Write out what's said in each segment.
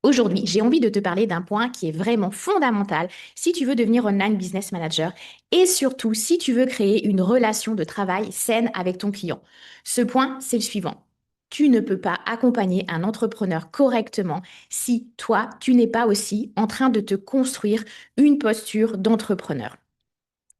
Aujourd'hui, j'ai envie de te parler d'un point qui est vraiment fondamental si tu veux devenir online business manager et surtout si tu veux créer une relation de travail saine avec ton client. Ce point, c'est le suivant. Tu ne peux pas accompagner un entrepreneur correctement si toi, tu n'es pas aussi en train de te construire une posture d'entrepreneur.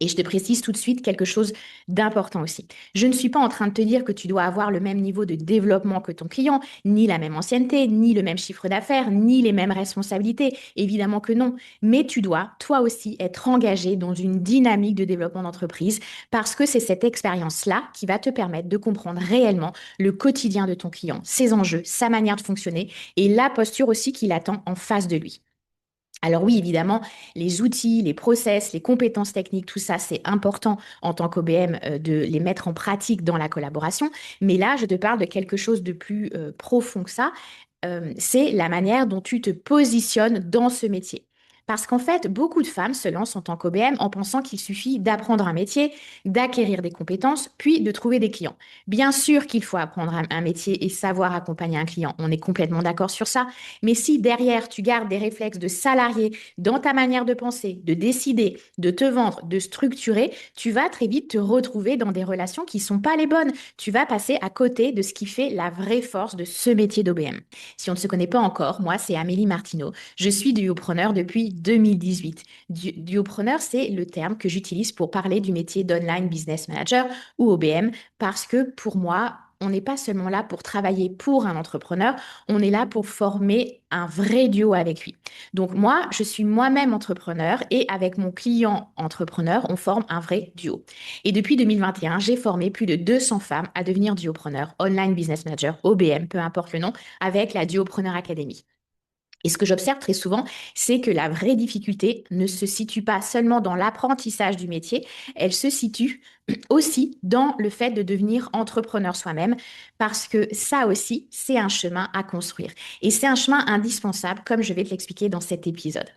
Et je te précise tout de suite quelque chose d'important aussi. Je ne suis pas en train de te dire que tu dois avoir le même niveau de développement que ton client, ni la même ancienneté, ni le même chiffre d'affaires, ni les mêmes responsabilités. Évidemment que non. Mais tu dois, toi aussi, être engagé dans une dynamique de développement d'entreprise parce que c'est cette expérience-là qui va te permettre de comprendre réellement le quotidien de ton client, ses enjeux, sa manière de fonctionner et la posture aussi qu'il attend en face de lui. Alors oui, évidemment, les outils, les process, les compétences techniques, tout ça, c'est important en tant qu'OBM de les mettre en pratique dans la collaboration. Mais là, je te parle de quelque chose de plus profond que ça. C'est la manière dont tu te positionnes dans ce métier. Parce qu'en fait, beaucoup de femmes se lancent en tant qu'OBM en pensant qu'il suffit d'apprendre un métier, d'acquérir des compétences, puis de trouver des clients. Bien sûr qu'il faut apprendre un métier et savoir accompagner un client. On est complètement d'accord sur ça. Mais si derrière, tu gardes des réflexes de salarié dans ta manière de penser, de décider, de te vendre, de structurer, tu vas très vite te retrouver dans des relations qui ne sont pas les bonnes. Tu vas passer à côté de ce qui fait la vraie force de ce métier d'OBM. Si on ne se connaît pas encore, moi, c'est Amélie Martineau. Je suis duopreneur depuis 2018. Duopreneur, c'est le terme que j'utilise pour parler du métier d'online business manager ou OBM parce que pour moi, on n'est pas seulement là pour travailler pour un entrepreneur, on est là pour former un vrai duo avec lui. Donc moi, je suis moi-même entrepreneur et avec mon client entrepreneur, on forme un vrai duo. Et depuis 2021, j'ai formé plus de 200 femmes à devenir duopreneurs, online business manager, OBM, peu importe le nom, avec la Duopreneur Academy. Et ce que j'observe très souvent, c'est que la vraie difficulté ne se situe pas seulement dans l'apprentissage du métier, elle se situe aussi dans le fait de devenir entrepreneur soi-même, parce que ça aussi, c'est un chemin à construire. Et c'est un chemin indispensable, comme je vais te l'expliquer dans cet épisode.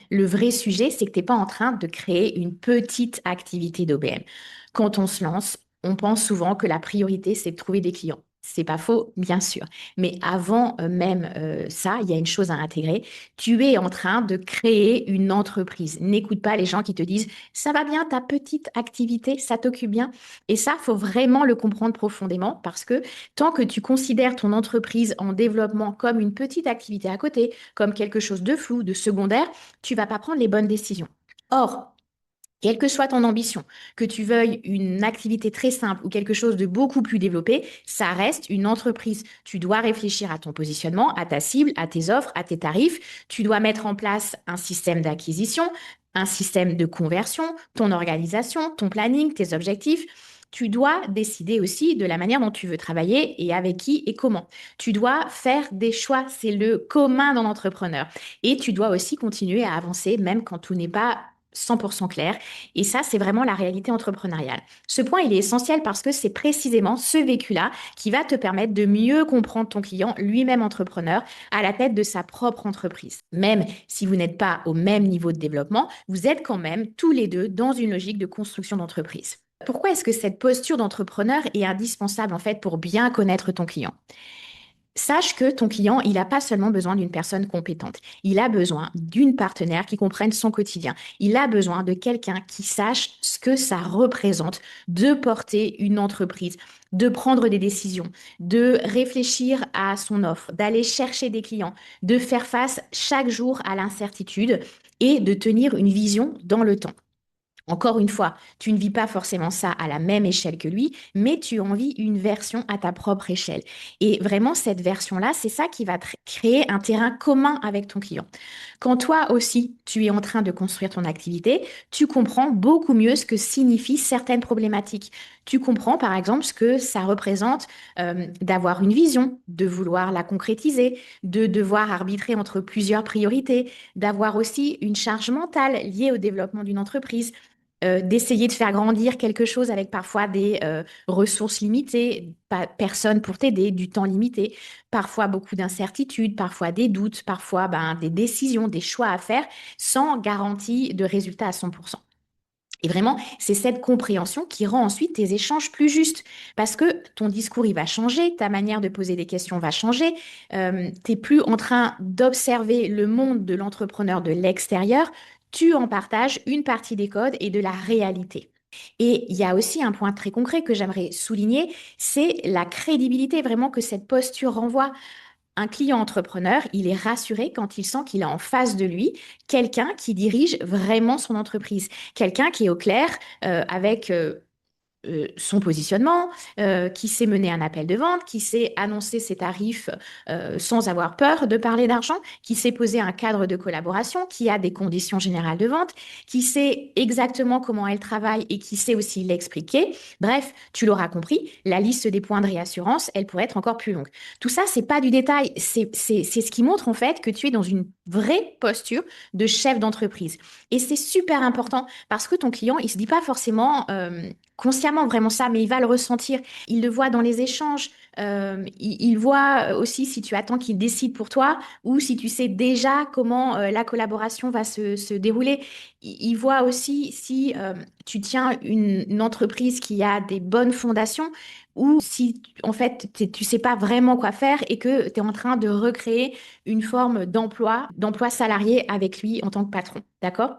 Le vrai sujet, c'est que tu n'es pas en train de créer une petite activité d'OBM. Quand on se lance, on pense souvent que la priorité, c'est de trouver des clients. C'est pas faux, bien sûr. Mais avant même ça, il y a une chose à intégrer. Tu es en train de créer une entreprise. N'écoute pas les gens qui te disent ça va bien, ta petite activité, ça t'occupe bien. Et ça, faut vraiment le comprendre profondément parce que tant que tu considères ton entreprise en développement comme une petite activité à côté, comme quelque chose de flou, de secondaire, tu vas pas prendre les bonnes décisions. Or, quelle que soit ton ambition, que tu veuilles une activité très simple ou quelque chose de beaucoup plus développé, ça reste une entreprise. Tu dois réfléchir à ton positionnement, à ta cible, à tes offres, à tes tarifs. Tu dois mettre en place un système d'acquisition, un système de conversion, ton organisation, ton planning, tes objectifs. Tu dois décider aussi de la manière dont tu veux travailler et avec qui et comment. Tu dois faire des choix, c'est le commun dans l'entrepreneur. Et tu dois aussi continuer à avancer même quand tout n'est pas 100% clair. Et ça, c'est vraiment la réalité entrepreneuriale. Ce point, il est essentiel parce que c'est précisément ce vécu-là qui va te permettre de mieux comprendre ton client, lui-même entrepreneur, à la tête de sa propre entreprise. Même si vous n'êtes pas au même niveau de développement, vous êtes quand même tous les deux dans une logique de construction d'entreprise. Pourquoi est-ce que cette posture d'entrepreneur est indispensable en fait pour bien connaître ton client? Sache que ton client, il n'a pas seulement besoin d'une personne compétente. Il a besoin d'une partenaire qui comprenne son quotidien. Il a besoin de quelqu'un qui sache ce que ça représente de porter une entreprise, de prendre des décisions, de réfléchir à son offre, d'aller chercher des clients, de faire face chaque jour à l'incertitude et de tenir une vision dans le temps. Encore une fois, tu ne vis pas forcément ça à la même échelle que lui, mais tu en vis une version à ta propre échelle. Et vraiment, cette version-là, c'est ça qui va créer un terrain commun avec ton client. Quand toi aussi, tu es en train de construire ton activité, tu comprends beaucoup mieux ce que signifient certaines problématiques. Tu comprends, par exemple, ce que ça représente d'avoir une vision, de vouloir la concrétiser, de devoir arbitrer entre plusieurs priorités, d'avoir aussi une charge mentale liée au développement d'une entreprise, d'essayer de faire grandir quelque chose avec parfois des ressources limitées, pas personne pour t'aider, du temps limité, parfois beaucoup d'incertitudes, parfois des doutes, parfois des décisions, des choix à faire sans garantie de résultat à 100%. Et vraiment, c'est cette compréhension qui rend ensuite tes échanges plus justes. Parce que ton discours, il va changer, ta manière de poser des questions va changer. Tu n'es plus en train d'observer le monde de l'entrepreneur de l'extérieur. Tu en partages une partie des codes et de la réalité. Et il y a aussi un point très concret que j'aimerais souligner, c'est la crédibilité vraiment que cette posture renvoie. Un client entrepreneur, il est rassuré quand il sent qu'il a en face de lui quelqu'un qui dirige vraiment son entreprise, quelqu'un qui est au clair avec son positionnement, qui sait mener un appel de vente, qui sait annoncer ses tarifs sans avoir peur de parler d'argent, qui sait poser un cadre de collaboration, qui a des conditions générales de vente, qui sait exactement comment elle travaille et qui sait aussi l'expliquer. Bref, tu l'auras compris, la liste des points de réassurance, elle pourrait être encore plus longue. Tout ça, c'est pas du détail, c'est ce qui montre en fait que tu es dans une vraie posture de chef d'entreprise. Et c'est super important parce que ton client, il se dit pas forcément consciemment vraiment ça, mais il va le ressentir. Il le voit dans les échanges. Il voit aussi si tu attends qu'il décide pour toi ou si tu sais déjà comment la collaboration va se dérouler. Il voit aussi si tu tiens une entreprise qui a des bonnes fondations ou si en fait tu sais pas vraiment quoi faire et que tu es en train de recréer une forme d'emploi salarié avec lui en tant que patron. D'accord?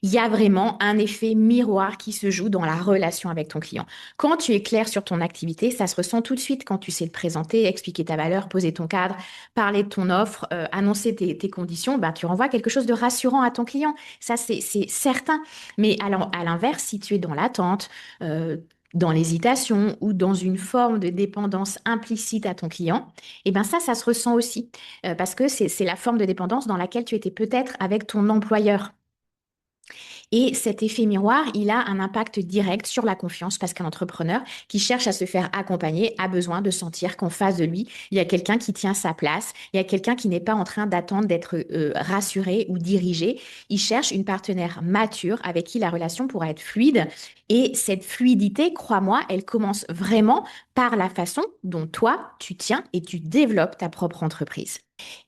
Il y a vraiment un effet miroir qui se joue dans la relation avec ton client. Quand tu es clair sur ton activité, ça se ressent tout de suite quand tu sais te présenter, expliquer ta valeur, poser ton cadre, parler de ton offre, annoncer tes conditions, ben, tu renvoies quelque chose de rassurant à ton client. Ça, c'est certain. Mais alors, à l'inverse, si tu es dans l'attente, dans l'hésitation ou dans une forme de dépendance implicite à ton client, eh ben ça se ressent aussi. Parce que c'est la forme de dépendance dans laquelle tu étais peut-être avec ton employeur. Et cet effet miroir, il a un impact direct sur la confiance parce qu'un entrepreneur qui cherche à se faire accompagner a besoin de sentir qu'en face de lui, il y a quelqu'un qui tient sa place, il y a quelqu'un qui n'est pas en train d'attendre d'être rassuré ou dirigé. Il cherche une partenaire mature avec qui la relation pourra être fluide. Et cette fluidité, crois-moi, elle commence vraiment par la façon dont toi, tu tiens et tu développes ta propre entreprise.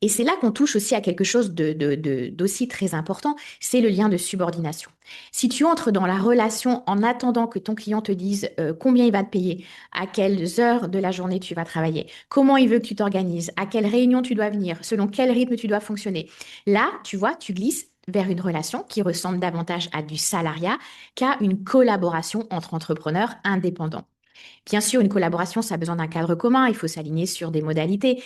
Et c'est là qu'on touche aussi à quelque chose d'aussi très important, c'est le lien de subordination. Si tu entres dans la relation en attendant que ton client te dise combien il va te payer, à quelles heures de la journée tu vas travailler, comment il veut que tu t'organises, à quelle réunion tu dois venir, selon quel rythme tu dois fonctionner, là, tu vois, tu glisses vers une relation qui ressemble davantage à du salariat qu'à une collaboration entre entrepreneurs indépendants. Bien sûr, une collaboration, ça a besoin d'un cadre commun, il faut s'aligner sur des modalités,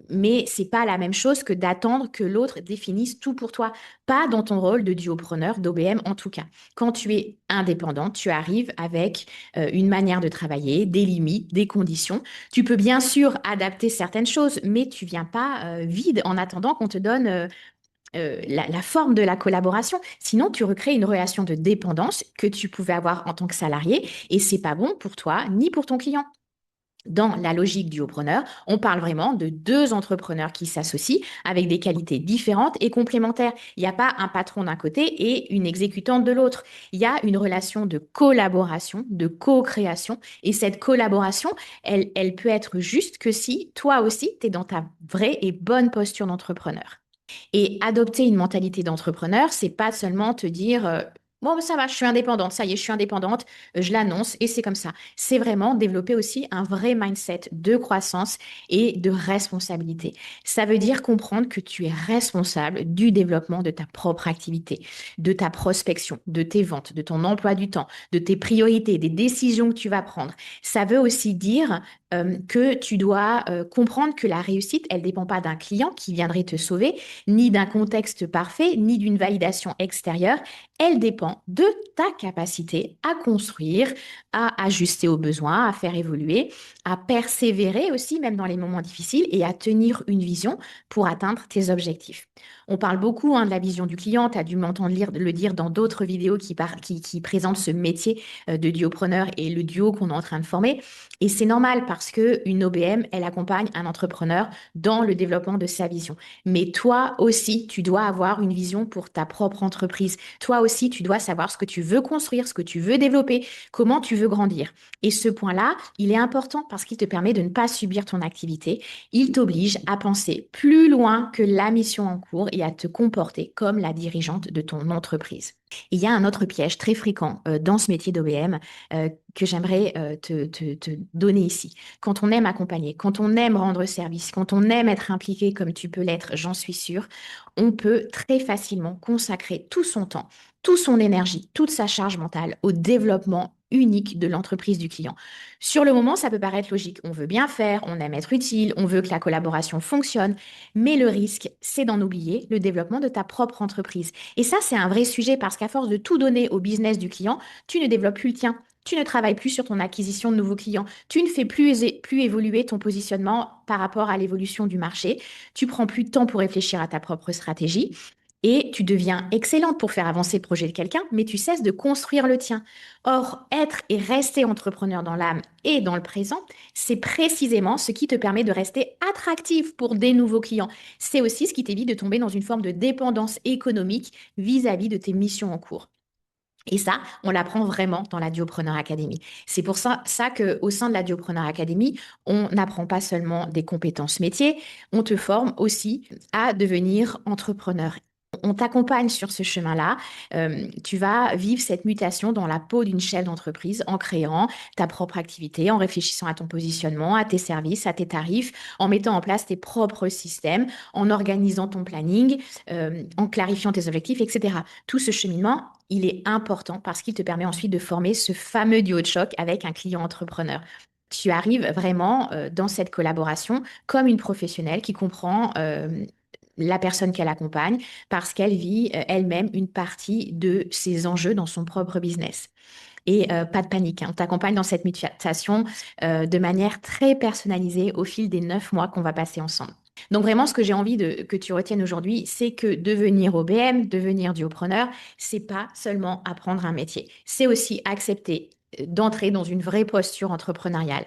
mais c'est pas la même chose que d'attendre que l'autre définisse tout pour toi, pas dans ton rôle de duopreneur, d'OBM en tout cas. Quand tu es indépendant, tu arrives avec une manière de travailler, des limites, des conditions. Tu peux bien sûr adapter certaines choses, mais tu viens pas vide en attendant qu'on te donne la forme de la collaboration. Sinon, tu recrées une relation de dépendance que tu pouvais avoir en tant que salarié et c'est pas bon pour toi ni pour ton client. Dans la logique du haut-preneur, on parle vraiment de deux entrepreneurs qui s'associent avec des qualités différentes et complémentaires. Il n'y a pas un patron d'un côté et une exécutante de l'autre. Il y a une relation de collaboration, de co-création. Et cette collaboration, elle peut être juste que si toi aussi, tu es dans ta vraie et bonne posture d'entrepreneur. Et adopter une mentalité d'entrepreneur, c'est pas seulement te dire bon, ça va, je suis indépendante, ça y est, je suis indépendante, je l'annonce et c'est comme ça. C'est vraiment développer aussi un vrai mindset de croissance et de responsabilité. Ça veut dire comprendre que tu es responsable du développement de ta propre activité, de ta prospection, de tes ventes, de ton emploi du temps, de tes priorités, des décisions que tu vas prendre. Ça veut aussi dire que tu dois comprendre que la réussite, elle dépend pas d'un client qui viendrait te sauver, ni d'un contexte parfait, ni d'une validation extérieure. Elle dépend de ta capacité à construire, à ajuster aux besoins, à faire évoluer, à persévérer aussi, même dans les moments difficiles, et à tenir une vision pour atteindre tes objectifs. On parle beaucoup de la vision du client, tu as dû m'entendre le dire dans d'autres vidéos qui présentent ce métier de duopreneur et le duo qu'on est en train de former. Et c'est normal parce qu'une OBM, elle accompagne un entrepreneur dans le développement de sa vision. Mais toi aussi, tu dois avoir une vision pour ta propre entreprise. Toi aussi, tu dois savoir ce que tu veux construire, ce que tu veux développer, comment tu veux grandir. Et ce point-là, il est important parce qu'il te permet de ne pas subir ton activité. Il t'oblige à penser plus loin que la mission en cours et à te comporter comme la dirigeante de ton entreprise. Il y a un autre piège très fréquent dans ce métier d'OBM que j'aimerais te donner ici. Quand on aime accompagner, quand on aime rendre service, quand on aime être impliqué comme tu peux l'être, j'en suis sûre, on peut très facilement consacrer tout son temps, toute son énergie, toute sa charge mentale au développement unique de l'entreprise du client. Sur le moment, ça peut paraître logique. On veut bien faire, on aime être utile, on veut que la collaboration fonctionne, mais le risque, c'est d'en oublier le développement de ta propre entreprise. Et ça, c'est un vrai sujet parce qu'à force de tout donner au business du client, tu ne développes plus le tien. Tu ne travailles plus sur ton acquisition de nouveaux clients. Tu ne fais plus évoluer ton positionnement par rapport à l'évolution du marché. Tu prends plus de temps pour réfléchir à ta propre stratégie. Et tu deviens excellente pour faire avancer le projet de quelqu'un, mais tu cesses de construire le tien. Or, être et rester entrepreneur dans l'âme et dans le présent, c'est précisément ce qui te permet de rester attractif pour des nouveaux clients. C'est aussi ce qui t'évite de tomber dans une forme de dépendance économique vis-à-vis de tes missions en cours. Et ça, on l'apprend vraiment dans la Duopreneur Academy. C'est pour ça qu'au sein de la Duopreneur Academy, on n'apprend pas seulement des compétences métiers, on te forme aussi à devenir entrepreneur. On t'accompagne sur ce chemin-là. Tu vas vivre cette mutation dans la peau d'une chef d'entreprise en créant ta propre activité, en réfléchissant à ton positionnement, à tes services, à tes tarifs, en mettant en place tes propres systèmes, en organisant ton planning, en clarifiant tes objectifs, etc. Tout ce cheminement, il est important parce qu'il te permet ensuite de former ce fameux duo de choc avec un client entrepreneur. Tu arrives vraiment dans cette collaboration comme une professionnelle qui comprend la personne qu'elle accompagne parce qu'elle vit elle-même une partie de ses enjeux dans son propre business. Et pas de panique, hein. On t'accompagne dans cette mutation de manière très personnalisée au fil des 9 mois qu'on va passer ensemble. Donc vraiment, ce que j'ai envie que tu retiennes aujourd'hui, c'est que devenir OBM, devenir duopreneur, c'est pas seulement apprendre un métier. C'est aussi accepter d'entrer dans une vraie posture entrepreneuriale.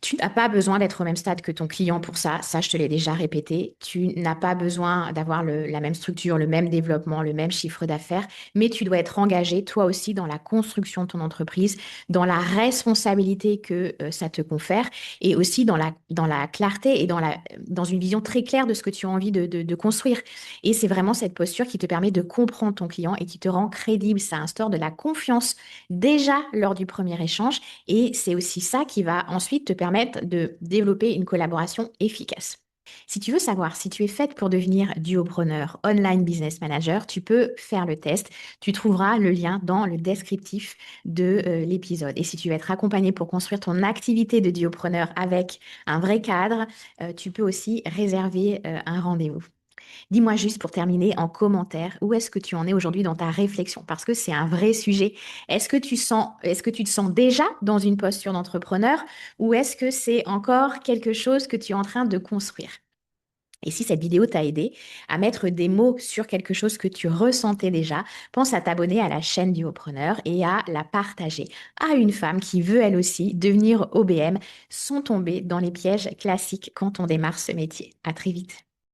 Tu n'as pas besoin d'être au même stade que ton client pour ça. Ça, je te l'ai déjà répété. Tu n'as pas besoin d'avoir la même structure, le même développement, le même chiffre d'affaires, mais tu dois être engagé, toi aussi, dans la construction de ton entreprise, dans la responsabilité que ça te confère et aussi dans la clarté et dans une vision très claire de ce que tu as envie de construire. Et c'est vraiment cette posture qui te permet de comprendre ton client et qui te rend crédible. Ça instaure de la confiance déjà lors du premier échange et c'est aussi ça qui va ensuite te permettre de développer une collaboration efficace. Si tu veux savoir si tu es faite pour devenir duopreneur, online business manager, tu peux faire le test. Tu trouveras le lien dans le descriptif de l'épisode. Et si tu veux être accompagné pour construire ton activité de duopreneur avec un vrai cadre, tu peux aussi réserver un rendez-vous. Dis-moi juste pour terminer en commentaire, où est-ce que tu en es aujourd'hui dans ta réflexion? Parce que c'est un vrai sujet. Est-ce que tu te sens déjà dans une posture d'entrepreneur ou est-ce que c'est encore quelque chose que tu es en train de construire? Et si cette vidéo t'a aidé à mettre des mots sur quelque chose que tu ressentais déjà, pense à t'abonner à la chaîne du Haut-Preneur et à la partager à une femme qui veut elle aussi devenir OBM sans tomber dans les pièges classiques quand on démarre ce métier. À très vite.